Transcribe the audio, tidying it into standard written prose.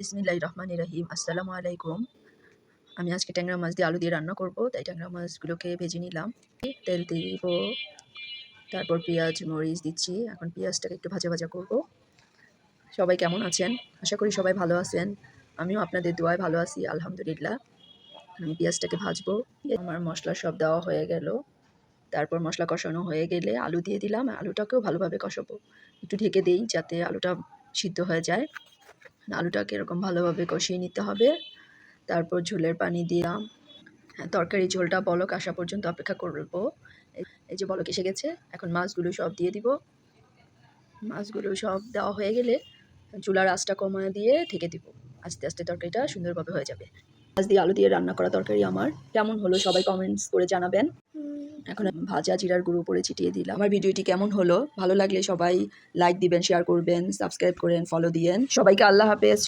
বিসমিল্লাহির রহমানির রহিম। আসসালামু আলাইকুম। আমি আজকে ট্যাংরা মাছ দিয়ে আলু দিয়ে রান্না করব, তাই ট্যাংরা মাছগুলোকে ভেজে নিলাম। তেল দিব, তারপর পেঁয়াজ মরিচ দিচ্ছি। এখন পেঁয়াজটাকে একটু ভাজা ভাজা করব। সবাই কেমন আছেন? আশা করি সবাই ভালো আছেন। আমিও আপনাদের দোয়ায় ভালো আছি, আলহামদুলিল্লাহ। আমি পেঁয়াজটাকে ভাজবো। আমার মশলা সব দেওয়া হয়ে গেল। তারপর মশলা কষানো হয়ে গেলে আলু দিয়ে দিলাম। আলুটাকেও ভালোভাবে কষাবো। একটু ঢেকে দেই যাতে আলুটা সিদ্ধ হয়ে যায়। আলুটাকে এরকম ভালোভাবে কষিয়ে নিতে হবে। তারপর ঝোলের পানি দিলাম। তরকারি ঝোলটা বলক আসা পর্যন্ত অপেক্ষা করব। এই যে বলক এসে গেছে, এখন মাছগুলো সব দিয়ে দিব। মাছগুলো সব দেওয়া হয়ে গেলে চুলার আঁচটা কমায় দিয়ে ঢেকে দিব। আস্তে আস্তে তরকারিটা সুন্দরভাবে হয়ে যাবে। মাছ দিয়ে আলু দিয়ে রান্না করা তরকারি আমার কেমন হলো সবাই কমেন্টস করে জানাবেন। এখন ভাজা জিরার গুঁড়ো উপরে ছিটিয়ে দিলাম। আমার ভিডিওটি কেমন হলো, ভালো লাগলে সবাই লাইক দিবেন, শেয়ার করবেন, সাবস্ক্রাইব করেন, ফলো দিয়েন। সবাইকে আল্লাহ হাফেজ।